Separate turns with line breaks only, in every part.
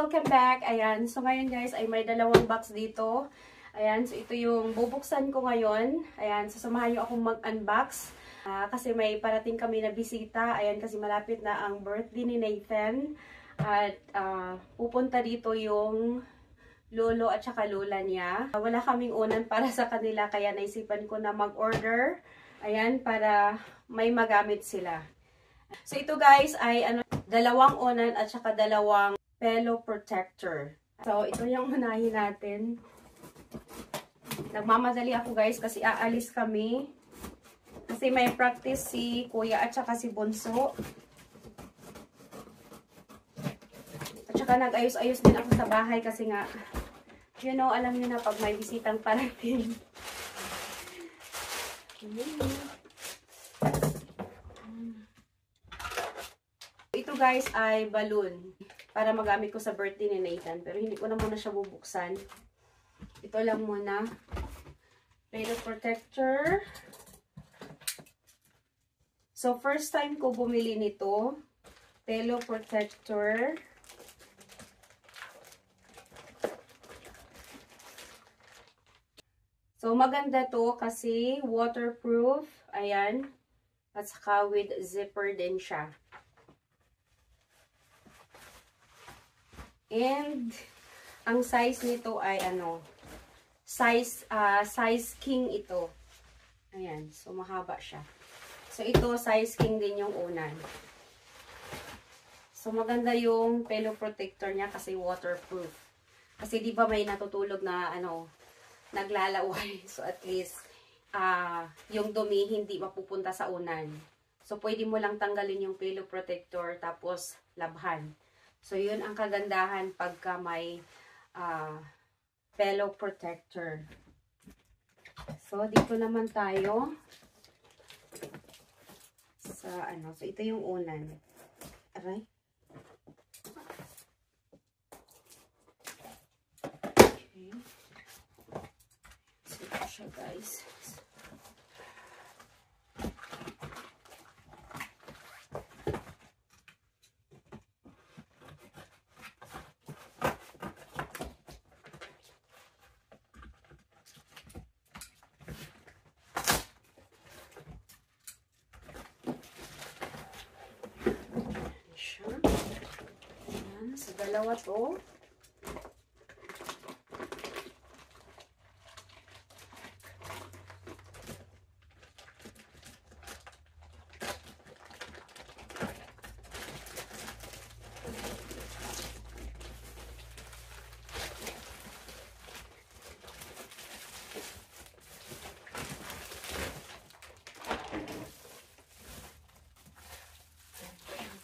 welcome back. Ayan, so ngayon guys ay may dalawang box dito. Ayan, so ito yung bubuksan ko ngayon. Ayan, so samahan nyo akong mag-unbox. Kasi may parating kami na bisita. Ayan, kasi malapit na ang birthday ni Nathan. At pupunta dito yung lolo at saka lola niya. Wala kaming unan para sa kanila kaya naisipan ko na mag-order. Ayan, para may magamit sila. So ito guys ay dalawang unan at saka dalawang pillow protector. So ito yung unahin natin. Nagmamadali ako guys kasi aalis kami. Kasi may practice si kuya at saka si bunso. At saka nag-ayos-ayos din ako sa bahay kasi nga, you know, alam niyo na pag may bisitang parating. Ito guys ay balloon para magamit ko sa birthday ni Nathan. Pero hindi ko na muna siya bubuksan. Ito lang muna. Pillow protector. So first time ko bumili nito. Pillow protector. So maganda to kasi waterproof. Ayan. At saka with zipper din siya. And ang size nito ay size king ito. Ayan, so mahaba siya. So ito size king din yung unan. So maganda yung pillow protector niya kasi waterproof. Kasi di ba may natutulog na naglalaway. So at least yung dumi hindi mapupunta sa unan. So pwede mo lang tanggalin yung pillow protector tapos labhan. So, yun ang kagandahan pagka may pillow protector. So, dito naman tayo sa so ito yung unan. Aray. Okay. So, ito siya guys. So, dalawa to.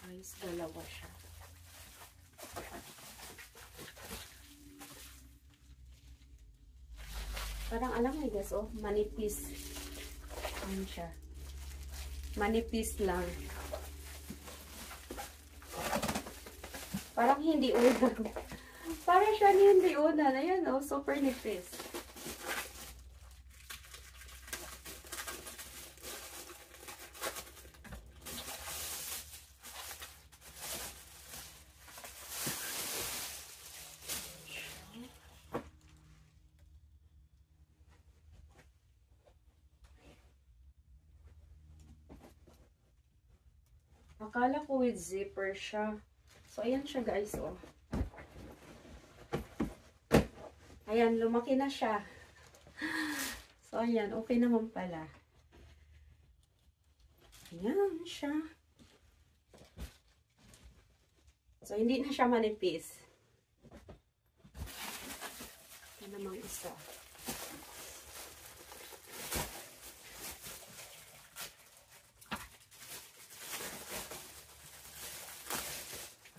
Guys, dalawa siya. Parang alam mo guys, manipis. Ano siya? Manipis lang. Parang hindi unan. Parang siya hindi unan. Ayan super nipis. Akala ko with zipper siya. So, ayan siya guys, Ayan, lumaki na siya. So, ayan, okay naman pala. Ayan siya. So, hindi na siya manipis. Ito namang isa.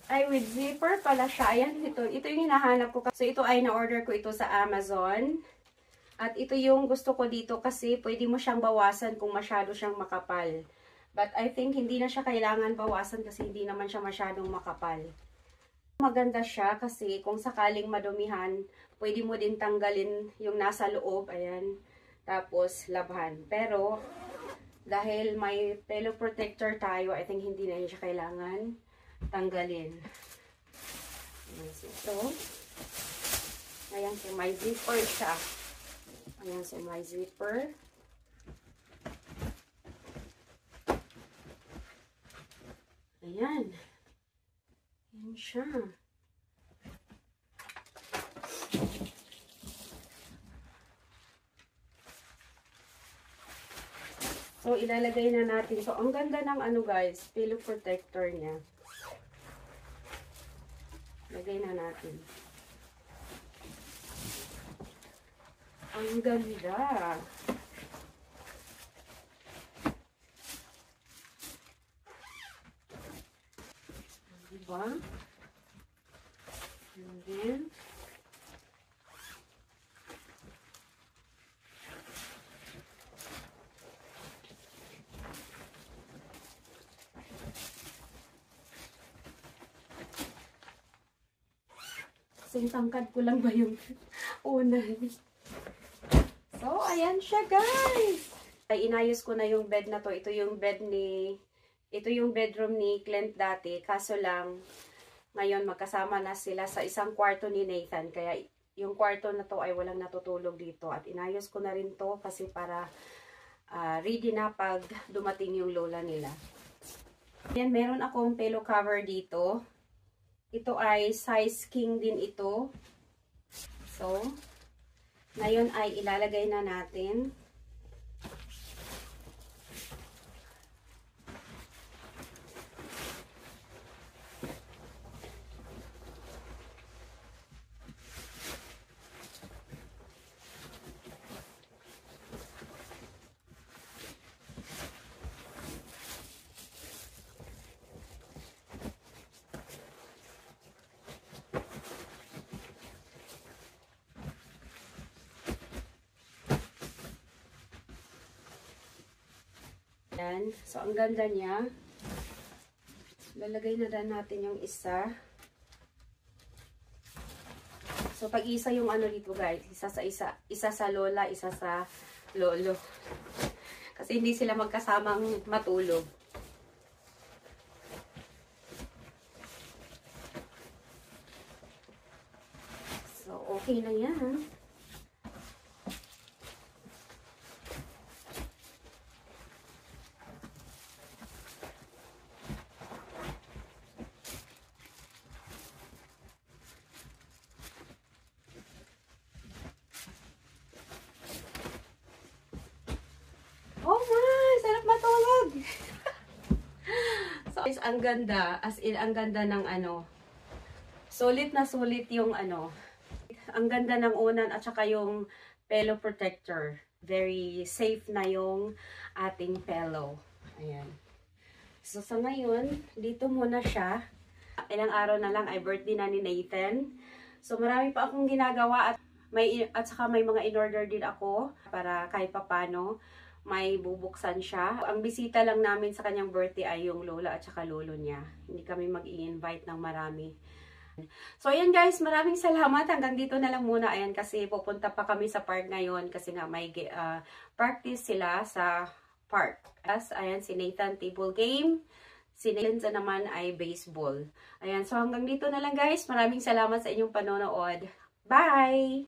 Ay, with zipper pala siya. Ayan, ito yung hinahanap ko. So, ito ay na-order ko ito sa Amazon. At ito yung gusto ko dito kasi pwede mo siyang bawasan kung masyado siyang makapal. But I think hindi na siya kailangan bawasan kasi hindi naman siya masyadong makapal. Maganda siya kasi kung sakaling madumihan, pwede mo din tanggalin yung nasa loob. Ayan. Tapos, labhan. Pero, dahil may pillow protector tayo, I think hindi na siya kailangan tanggalin. Ito. Ayan, so may zipper siya. Ayan, so may zipper. Ayan. Ayan siya. So, ilalagay na natin. So, ang ganda ng ano guys, pillow protector niya. Lagay na natin. Ang ganda. Diba? And then, kasing tangkad ko lang ba yung unan. So, ayan siya guys. Ay, inayos ko na yung bed na to. Ito yung bedroom ni Clint dati. Kaso lang, ngayon magkasama na sila sa isang kwarto ni Nathan. Kaya yung kwarto na to ay walang natutulog dito. At inayos ko na rin to kasi para ready na pag dumating yung lola nila. Ayan, meron akong pillow cover dito. Ito ay size king din ito. So, ngayon ay ilalagay na natin. Yan. So, ang ganda niya. Lalagay na rin natin yung isa. So, pag isa yung ano dito guys, isa sa lola, isa sa lolo. Kasi hindi sila magkasamang matulog. So, okay na yan. Oh my! Sarap matulog! So, guys, ang ganda. As in, ang ganda ng ano. Sulit na sulit yung ano. Ang ganda ng unan at saka yung pillow protector. Very safe na yung ating pillow. Ayan. So, sa ngayon, dito muna siya. Ilang araw na lang ay birthday na ni Nathan. So, marami pa akong ginagawa at saka may mga in-order din ako para kahit papano may bubuksan siya. Ang bisita lang namin sa kanyang birthday ay yung lola at saka lolo niya. Hindi kami mag-i-invite ng marami. So, ayan guys, maraming salamat. Hanggang dito na lang muna. Ayan, kasi pupunta pa kami sa park ngayon kasi nga may practice sila sa park. Ayan, si Nathan table game. Si Linza naman ay baseball. Ayan, so hanggang dito na lang guys. Maraming salamat sa inyong panonood. Bye!